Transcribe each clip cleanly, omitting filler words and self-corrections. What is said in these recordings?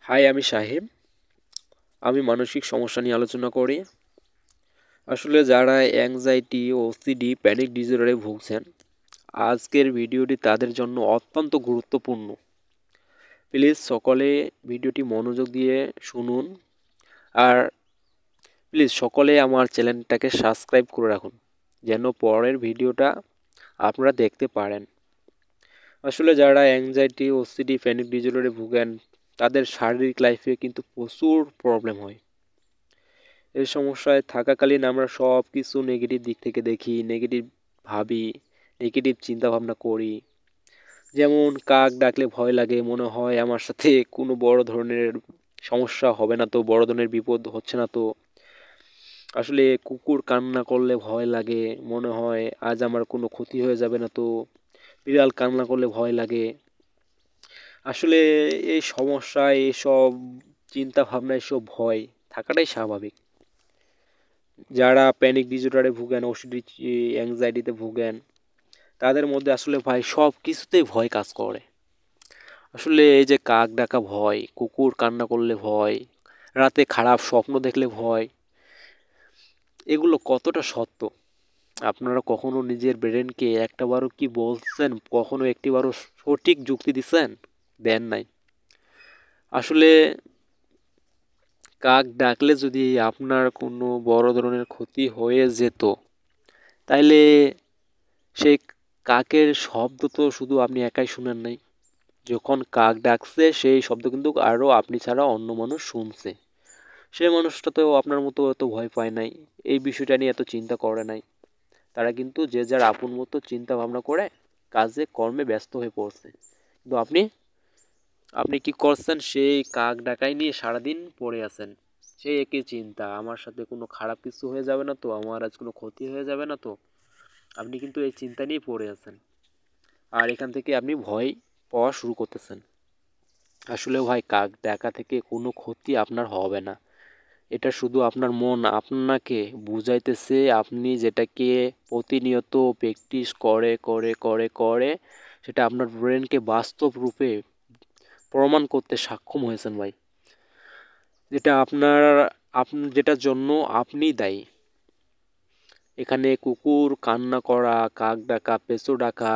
High, আমি সাহেব। আমি মানসিক সমস্যা নিয়ে আলোচনা করি। আসলে যারা অ্যাংজাইটি, ওসিডি, প্যানিক ডিসঅর্ডারে ভুগছেন, আজকের ভিডিওটি তাদের জন্য অত্যন্ত গুরুত্বপূর্ণ। প্লিজ সকলে ভিডিওটি মনোযোগ দিয়ে শুনুন, আর প্লিজ সকলে আমার চ্যানেলটাকে সাবস্ক্রাইব করে রাখুন, যেন পরের ভিডিওটা আপনারা দেখতে পারেন। আসলে যারা অ্যাংজাইটি, ওসিডি, প্যানিক ডিসঅর্ডারে ভুগেন, তাদের শারীরিক লাইফে কিন্তু প্রচুর প্রবলেম হয়। এই সমস্যায় থাকাকালীন আমরা সব কিছু নেগেটিভ দিক থেকে দেখি, নেগেটিভ ভাবি, নেগেটিভ চিন্তা ভাবনা করি। যেমন কাক ডাকলে ভয় লাগে, মনে হয় আমার সাথে কোনো বড় ধরনের সমস্যা হবে না তো, বড় ধরনের বিপদ হচ্ছে না তো। আসলে কুকুর কান্না করলে ভয় লাগে, মনে হয় আজ আমার কোনো ক্ষতি হয়ে যাবে না তো। বিড়াল কান্না করলে ভয় লাগে। আসলে এই সমস্যা, এইসব চিন্তা ভাবনা, এসব ভয় থাকাটাই স্বাভাবিক। যারা প্যানিক ডিসঅর্ডারে ভুগেন, ওসিডি, অ্যাংজাইটিতে ভুগেন, তাদের মধ্যে আসলে ভাই সব কিছুতেই ভয় কাজ করে। আসলে এই যে কাক ডাকা ভয়, কুকুর কান্না করলে ভয়, রাতে খারাপ স্বপ্ন দেখলে ভয়, এগুলো কতটা সত্য? আপনারা কখনো নিজের ব্রেনকে একটাবারও কি বলছেন, কখনো একটিবারও সঠিক যুক্তি দিচ্ছেন? দেন নাই। আসলে কাক ডাকলে যদি আপনার কোনো বড় ধরনের ক্ষতি হয়ে যেত, তাইলে সেই কাকের শব্দ তো শুধু আপনি একাই শুনেন নাই। যখন কাক ডাকছে সেই শব্দ কিন্তু আরও আপনি ছাড়া অন্য মানুষ শুনছে। সেই মানুষটা তো আপনার মতো এত ভয় পায় নাই, এই বিষয়টা নিয়ে এত চিন্তা করে নাই। তারা কিন্তু যে যার আপন মতো চিন্তা ভাবনা করে কাজে কর্মে ব্যস্ত হয়ে পড়ছে। কিন্তু আপনি আপনি কি করছেন? সেই কাক ডাকাই নিয়ে সারাদিন পড়ে আছেন। সেই একই চিন্তা, আমার সাথে কোনো খারাপ কিছু হয়ে যাবে না তো, আমার আজ কোনো ক্ষতি হয়ে যাবে না তো। আপনি কিন্তু এই চিন্তা নিয়ে পড়ে আছেন, আর এখান থেকে আপনি ভয় পাওয়া শুরু করতেছেন। আসলে ভাই, কাক ডাকা থেকে কোনো ক্ষতি আপনার হবে না। এটা শুধু আপনার মন আপনাকে বুঝাইতেছে। আপনি যেটাকে প্রতিনিয়ত প্র্যাকটিস করে করে করে করে সেটা আপনার ব্রেনকে বাস্তব রূপে প্রমাণ করতে সক্ষম হয়েছেন ভাই। যেটা যেটার জন্য আপনি দায়ী। এখানে কুকুর কান্না করা, কাক ডাকা, পেঁচো ডাকা,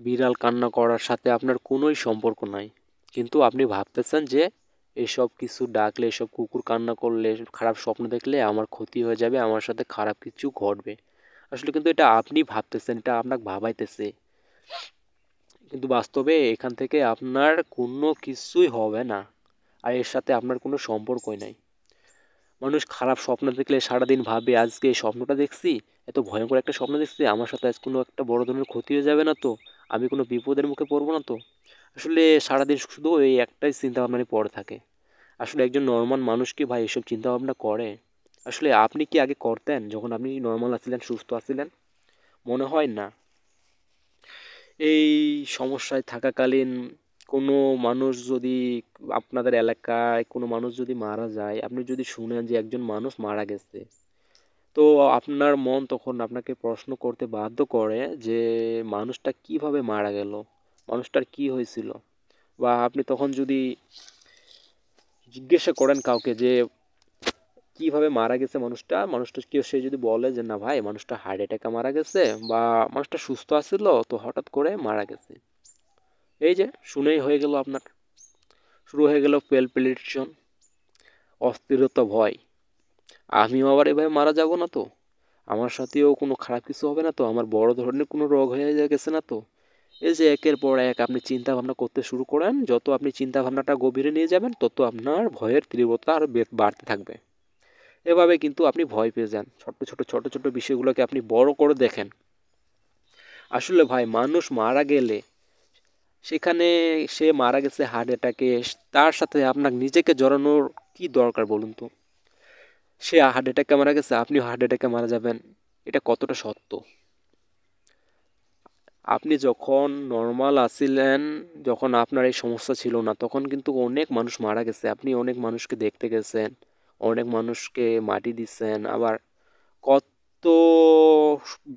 বিড়াল কান্না করার সাথে আপনার কোনোই সম্পর্ক নাই। কিন্তু আপনি ভাবতেছেন যে এসব কিছু ডাকলে, এসব কুকুর কান্না করলে, খারাপ স্বপ্ন দেখলে আমার ক্ষতি হয়ে যাবে, আমার সাথে খারাপ কিছু ঘটবে। আসলে কিন্তু এটা আপনি ভাবতেছেন, এটা আপনাকে ভাবাইতেছে। কিন্তু বাস্তবে এখান থেকে আপনার কোনো কিছুই হবে না, আর এর সাথে আপনার কোনো সম্পর্কই নাই। মানুষ খারাপ স্বপ্ন দেখলে সারাদিন ভাবে, আজকে এই স্বপ্নটা দেখছি, এত ভয়ঙ্কর একটা স্বপ্ন দেখছি, আমার সাথে আজ কোনো একটা বড় ধরনের ক্ষতি হয়ে যাবে না তো, আমি কোনো বিপদের মুখে পড়বো না তো। আসলে সারাদিন শুধু এই একটাই চিন্তা ভাবনা নিয়ে পড়ে থাকে। আসলে একজন নর্মাল মানুষ কি ভাই এসব চিন্তা ভাবনা করে? আসলে আপনি কি আগে করতেন যখন আপনি নর্মাল আছিলেন, সুস্থ আছিলেন? মনে হয় না। এই সমস্যায় থাকাকালীন কোনো মানুষ যদি, আপনাদের এলাকায় কোনো মানুষ যদি মারা যায়, আপনি যদি শুনেন যে একজন মানুষ মারা গেছে, তো আপনার মন তখন আপনাকে প্রশ্ন করতে বাধ্য করে যে মানুষটা কিভাবে মারা গেল, মানুষটার কি হয়েছিল। বা আপনি তখন যদি জিজ্ঞাসা করেন কাউকে যে কিভাবে মারা গেছে মানুষটা, মানুষটা কেউ সে যদি বলে যে না ভাই, মানুষটা হার্ট অ্যাটাকে মারা গেছে, বা মানুষটা সুস্থ আছিল তো হঠাৎ করে মারা গেছে, এই যে শুনেই হয়ে গেল আপনার, শুরু হয়ে গেল পেলপিটেশন, অস্থিরতা, ভয়। আমিও আবার এভাবে মারা যাব না তো, আমার সাথেও কোনো খারাপ কিছু হবে না তো, আমার বড় ধরনের কোনো রোগ হয়ে গেছে না তো। এই যে একের পর এক আপনি চিন্তা ভাবনা করতে শুরু করেন, যত আপনি চিন্তা ভাবনাটা গভীরে নিয়ে যাবেন, তত আপনার ভয়ের তীব্রতা আরও বাড়তে থাকবে। এভাবে কিন্তু আপনি ভয় পেয়ে যান, ছোট্ট ছোট ছোট ছোট বিষয়গুলোকে আপনি বড় করে দেখেন। আসলে ভাই, মানুষ মারা গেলে সেখানে সে মারা গেছে হার্ট অ্যাটাকে, তার সাথে আপনার নিজেকে জড়ানোর কি দরকার বলুন তো? সে হার্ট অ্যাটাকে মারা গেছে, আপনি হার্ট অ্যাটাকে মারা যাবেন, এটা কতটা সত্য? আপনি যখন নর্মাল আছিলেন, যখন আপনার এই সমস্যা ছিল না, তখন কিন্তু অনেক মানুষ মারা গেছে, আপনি অনেক মানুষকে দেখতে গেছেন, অনেক মানুষকে মাটি দিচ্ছেন, আবার কত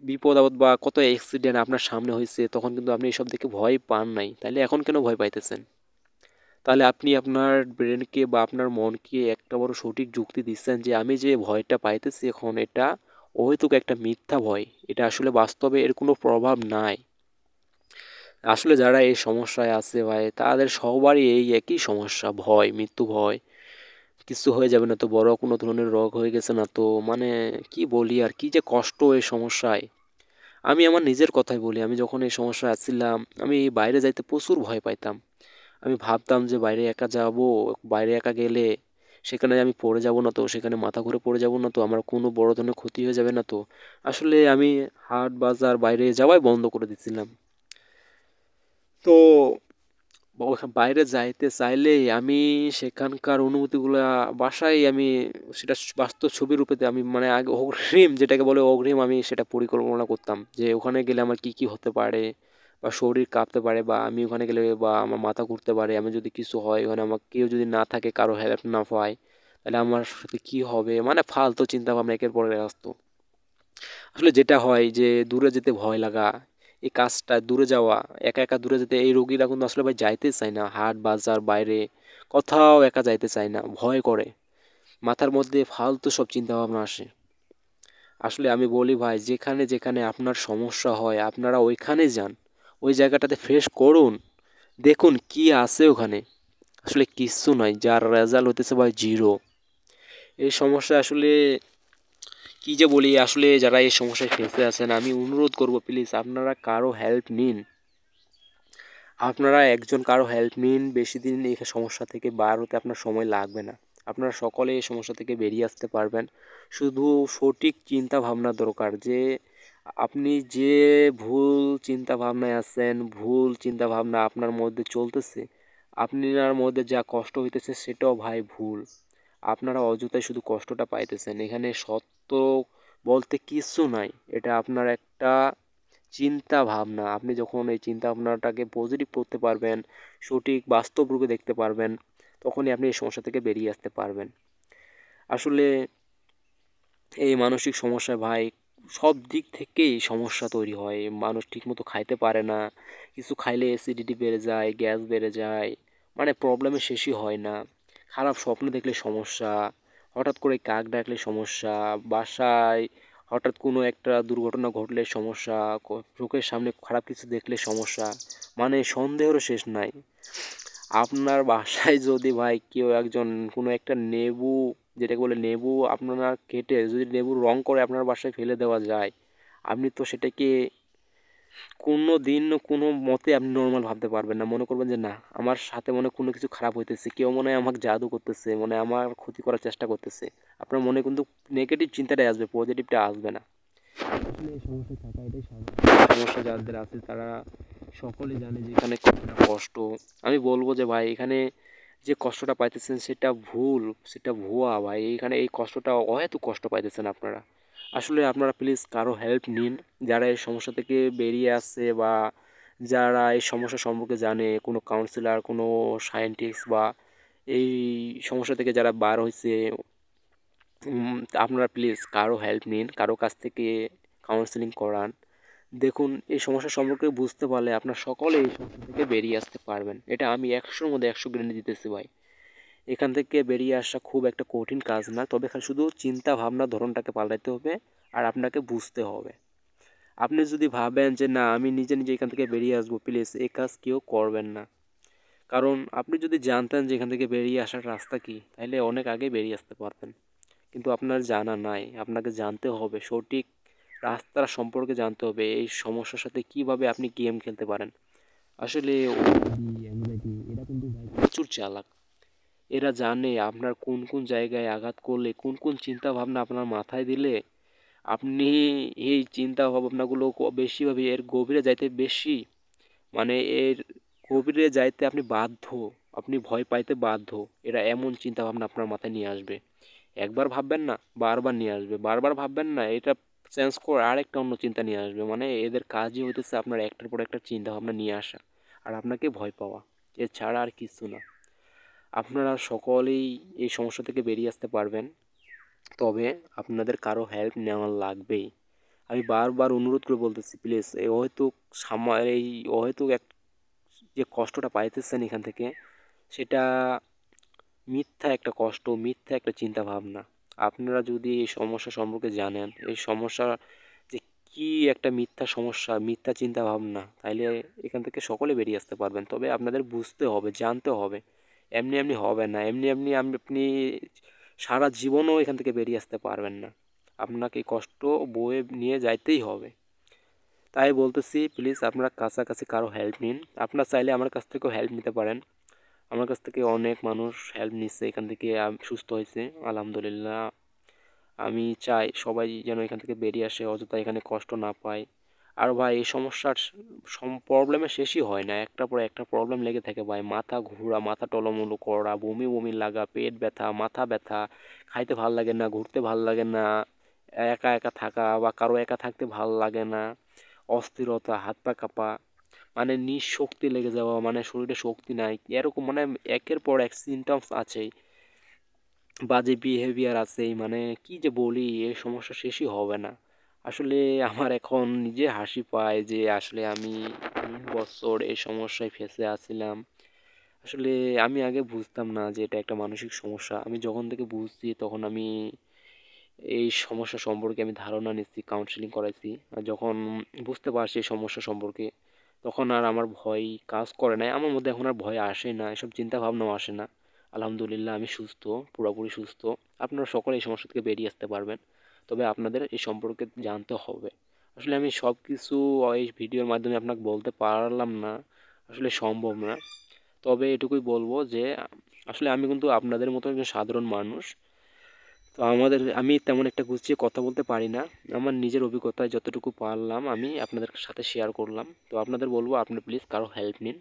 বিপদ আপদ বা কত অ্যাক্সিডেন্ট আপনার সামনে হয়েছে, তখন কিন্তু আপনি এসব দেখে ভয় পান নাই, তাইলে এখন কেন ভয় পাইতেছেন? তাহলে আপনি আপনার ব্রেনকে বা আপনার মনকে একটা বড় সঠিক যুক্তি দিচ্ছেন যে আমি যে ভয়টা পাইতেছি এখন এটা অহেতুক একটা মিথ্যা ভয়, এটা আসলে বাস্তবে এর কোনো প্রভাব নাই। আসলে যারা এই সমস্যায় আছে ভাই তাদের সবারই এই একই সমস্যা, ভয়, মৃত্যু ভয়। কিছু হয়ে যাবে না তো, বড় কোনো ধরনের রোগ হয়ে গেছে না তো, মানে কি বলি আর, কি যে কষ্ট এই সমস্যায়। আমি আমার নিজের কথাই বলি, আমি যখন এই সমস্যায় আছিলাম আমি বাইরে যাইতে প্রচুর ভয় পাইতাম। আমি ভাবতাম যে বাইরে একা যাব, বাইরে একা গেলে সেখানে আমি পড়ে যাব না তো, সেখানে মাথা ঘুরে পড়ে যাব না তো, আমার কোনো বড় ধরনের ক্ষতি হয়ে যাবে না তো। আসলে আমি হাট বাজার বাইরে যাওয়াই বন্ধ করে দিচ্ছিলাম। তো বাইরে যাইতে চাইলেই আমি সেখানকার অনুভূতিগুলা বাসায় আমি সেটা বাস্তব ছবি রূপেতে আমি মানে আগে অগ্রিম, যেটাকে বলে অগ্রিম, আমি সেটা পরিকল্পনা করতাম যে ওখানে গেলে আমার কি কি হতে পারে, বা শরীর কাঁপতে পারে, বা আমি ওখানে গেলে বা আমার মাথা ঘুরতে পারে, আমি যদি কিছু হয় ওখানে, আমার কেউ যদি না থাকে, কারো হেল্প না পায়, তাহলে আমার সাথে কি হবে, মানে ফালতু চিন্তা ভাবনা একের পর এক আসতো। আসলে যেটা হয় যে দূরে যেতে ভয় লাগা, এই কাজটা দূরে যাওয়া, একা একা দূরে যেতে এই রোগীরা কিন্তু আসলে ভাই যাইতে চায় না, হাট বাজার বাইরে কোথাও একা যাইতে চায় না, ভয় করে। মাথার মধ্যে ফালতু সব চিন্তা ভাবনা আসে। আসলে আমি বলি ভাই, যেখানে যেখানে আপনার সমস্যা হয় আপনারা ওইখানে যান, ওই জায়গাটাতে ফ্রেশ করুন, দেখুন কি আছে ওখানে। আসলে কিচ্ছু নাই, যার রেজাল্ট হতেছে ভাই জিরো। এই সমস্যা আসলে কি যে বলি, আসলে যারা এই সমস্যায় ফেঁসে আছেন আমি অনুরোধ করব প্লিজ আপনারা কারো হেল্প নিন। আপনারা একজন কারো হেল্প নিন, বেশি দিন এই সমস্যা থেকে বার হতে আপনার সময় লাগবে না। আপনারা সকলে এই সমস্যা থেকে বেরিয়ে আসতে পারবেন। শুধু সঠিক চিন্তা ভাবনা দরকার, যে আপনি যে ভুল চিন্তা ভাবনায় আছেন, ভুল চিন্তা ভাবনা আপনার মধ্যে চলতেছে, আপনার মধ্যে যা কষ্ট হইতেছে সেটাও ভাই ভুল। আপনারা অযথাই শুধু কষ্টটা পাইতেছেন, এখানে সত্য বলতে কিচ্ছু নাই। এটা আপনার একটা চিন্তা ভাবনা। আপনি যখন এই চিন্তা ভাবনাটাকে পজিটিভ করতে পারবেন, সঠিক বাস্তব রূপে দেখতে পারবেন, তখনই আপনি এই সমস্যা থেকে বেরিয়ে আসতে পারবেন। আসলে এই মানসিক সমস্যায় ভাই সব দিক থেকেই সমস্যা তৈরি হয়। মানুষ ঠিকমতো খাইতে পারে না, কিছু খাইলে অ্যাসিডিটি বেড়ে যায়, গ্যাস বেড়ে যায়, মানে প্রবলেমের শেষই হয় না। খারাপ স্বপ্ন দেখলে সমস্যা, হঠাৎ করে কাক ডাকলে সমস্যা, বাসায় হঠাৎ কোনো একটা দুর্ঘটনা ঘটলে সমস্যা, চোখের সামনে খারাপ কিছু দেখলে সমস্যা, মানে সন্দেহেরও শেষ নাই। আপনার বাসায় যদি ভাই কেউ একজন কোনো একটা লেবু, যেটাকে বলে লেবু, আপনার কেটে যদি লেবুর রং করে আপনার বাসায় ফেলে দেওয়া যায়, আপনি তো সেটাকে কোনো দিন কোনো মতে আপনি নর্মাল ভাবতে পারবেন না। মনে করবেন যে না, আমার সাথে মনে হয় কোনো কিছু খারাপ হইতেছে, কেউ মনে হয় আমাকে জাদু করতেছে, মনে হয় আমার ক্ষতি করার চেষ্টা করতেছে। আপনার মনে কিন্তু নেগেটিভ চিন্তাটাই আসবে, পজিটিভটা আসবে না। আসলে এই সমস্যায় থাকা এটাই স্বাভাবিক। সমস্যা যাদের আছে তারা সকলে জানে যে এখানে কতটা কষ্ট। আমি বলবো যে ভাই এখানে যে কষ্টটা পাইতেছেন সেটা ভুল, সেটা ভুয়া ভাই। এইখানে এই কষ্টটা অহেতুক কষ্ট পাইতেছেন আপনারা। আসলে আপনারা প্লিজ কারো হেল্প নিন, যারা এই সমস্যা থেকে বেরিয়ে আসছে, বা যারা এই সমস্যা সম্পর্কে জানে, কোনো কাউন্সিলর, কোনো সায়েন্টিস্ট, বা এই সমস্যা থেকে যারা বার হয়েছে, আপনারা প্লিজ কারো হেল্প নিন, কারো কাছ থেকে কাউন্সেলিং করান। দেখুন এই সমস্যা সম্পর্কে বুঝতে পারলে আপনার সকলে এই সমস্যা থেকে বেরিয়ে আসতে পারবেন। এটা আমি 100-র মধ্যে 100 গ্যারান্টি দিতেছি ভাই। এখান থেকে বেরিয়ে আসা খুব একটা কঠিন কাজ না, তবে খালি শুধু চিন্তা ভাবনার ধরনটাকে পাল্টাতে হবে, আর আপনাকে বুঝতে হবে। আপনি যদি ভাবেন যে না আমি নিজে নিজে এখান থেকে বেরিয়ে আসবো, প্লিজ এই কাজ কেউ করবেন না। কারণ আপনি যদি জানতেন যে এখান থেকে বেরিয়ে আসার রাস্তা কী, তাহলে অনেক আগে বেরিয়ে আসতে পারতেন। কিন্তু আপনার জানা নাই, আপনাকে জানতে হবে, সঠিক রাস্তা সম্পর্কে জানতে হবে, এই সমস্যার সাথে কিভাবে আপনি গেম খেলতে পারেন। আসলে অ্যাংজাইটি এরা কিন্তু ভাই প্রচুর চালাক। এরা জানে আপনার কোন কোন জায়গায় আঘাত করলে, কোন কোন চিন্তা ভাবনা আপনার মাথায় দিলে আপনি এই চিন্তা ভাবনাগুলো বেশিভাবে এর গভীরে যাইতে বেশি, মানে এর গভীরে যাইতে আপনি বাধ্য, আপনি ভয় পাইতে বাধ্য। এরা এমন চিন্তা ভাবনা আপনার মাথায় নিয়ে আসবে, একবার ভাববেন না বারবার নিয়ে আসবে, বারবার ভাববেন না এটা চেঞ্জ করে আরেকটা অন্য চিন্তা নিয়ে আসবে। মানে এদের কাজই হইতেছে আপনার একটার পর একটা চিন্তা ভাবনা নিয়ে আসা, আর আপনাকে ভয় পাওয়া, এছাড়া আর কিছু না। আপনারা সকলেই এই সমস্যা থেকে বেরিয়ে আসতে পারবেন, তবে আপনাদের কারো হেল্প নেওয়া লাগবেই। আমি বারবার অনুরোধ করে বলতেছি প্লিজ, এই অহেতুক এক যে কষ্টটা পাইতেছেন এখান থেকে, সেটা মিথ্যা একটা কষ্ট, মিথ্যা একটা চিন্তা ভাবনা। আপনারা যদি এই সমস্যা সম্পর্কে জানেন, এই সমস্যা যে কি একটা মিথ্যা সমস্যা, মিথ্যা চিন্তা ভাবনা, তাইলে এখান থেকে সকলে বেরিয়ে আসতে পারবেন। তবে আপনাদের বুঝতে হবে, জানতে হবে। এমনি এমনি হবে না, এমনি এমনি আপনি সারা জীবনও এখান থেকে বেরিয়ে আসতে পারবেন না। আপনাকে এই কষ্ট বয়ে নিয়ে যাইতেই হবে। তাই বলতেছি, প্লিজ আপনারা কাছাকাছি কারো হেল্প নিন। আপনারা চাইলে আমার কাছ থেকেও হেল্প নিতে পারেন। আমার কাছ থেকে অনেক মানুষ হেল্প নিচ্ছে, এখান থেকে সুস্থ হয়েছে আলহামদুলিল্লাহ। আমি চাই সবাই যেন এখান থেকে বেরিয়ে আসে, অযথা এখানে কষ্ট না পায়। আর ভাই এই সমস্যার প্রবলেমের শেষই হয় না, একটার পর একটা প্রবলেম লেগে থাকে ভাই। মাথা ঘোরা, মাথা টলমলো করা, বমি বমি লাগা, পেট ব্যথা, মাথা ব্যথা, খাইতে ভাল লাগে না, ঘুরতে ভাল লাগে না, একা একা থাকা বা কারো একা থাকতে ভাল লাগে না, অস্থিরতা, হাত পা কাঁপা, মানে নিঃশক্তি লেগে যাওয়া, মানে শরীরে শক্তি নাই, এরকম মানে একের পর এক সিমটমস আছেই, বাজে বিহেভিয়ার আছেই, মানে কি যে বলি, এই সমস্যা শেষই হবে না। আসলে আমার এখন নিজে হাসি পায় যে আসলে আমি 3 বছর এই সমস্যায় ফেঁসে আছিলাম। আসলে আমি আগে বুঝতাম না যে এটা একটা মানসিক সমস্যা। আমি যখন থেকে বুঝছি তখন আমি এই সমস্যা সম্পর্কে আমি ধারণা নিচ্ছি, কাউন্সেলিং করাইছি। আর যখন বুঝতে পারছি এই সমস্যা সম্পর্কে, তখন আর আমার ভয় কাজ করে না। আমার মধ্যে এখন আর ভয় আসে না, এসব চিন্তা ভাবনাও আসে না। আলহামদুলিল্লাহ আমি সুস্থ, পুরোপুরি সুস্থ। আপনারা সকলে এই সমস্যা থেকে বেরিয়ে আসতে পারবেন। তবে আপনাদের এই সম্পর্কে জানতে হবে। আসলে আমি সব কিছু এই ভিডিওর মাধ্যমে আপনাকে বলতে পারলাম না, আসলে সম্ভব না। তবে এটুকুই বলবো যে আসলে আমি কিন্তু আপনাদের মতো একজন সাধারণ মানুষ। তো আমি তেমন একটা গুছিয়ে কথা বলতে পারি না। আমার নিজের অভিজ্ঞতায় যতটুকু পারলাম আমি আপনাদের সাথে শেয়ার করলাম। তো আপনাদের বলবো, আপনি প্লিজ কারো হেল্প নিন।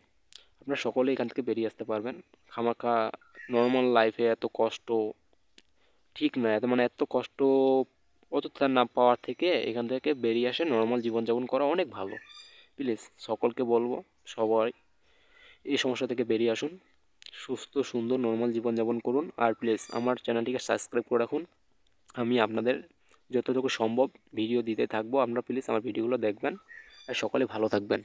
আপনারা সকলেই এখান থেকে বেরিয়ে আসতে পারবেন। খামাখা নর্মাল লাইফে এত কষ্ট ঠিক না, এত কষ্ট অযথা না পাওয়ার থেকে এখান থেকে বেরিয়ে আসে নর্মাল জীবনযাপন করা অনেক ভালো। প্লিজ সকলকে বলবো, সবাই এই সমস্যা থেকে বেরিয়ে আসুন, সুস্থ সুন্দর নর্মাল জীবনযাপন করুন। আর প্লিজ আমার চ্যানেলটিকে সাবস্ক্রাইব করে রাখুন। আমি আপনাদের যতটুকু সম্ভব ভিডিও দিতে থাকবো। আপনারা প্লিজ আমার ভিডিওগুলো দেখবেন। আর সকলে ভালো থাকবেন।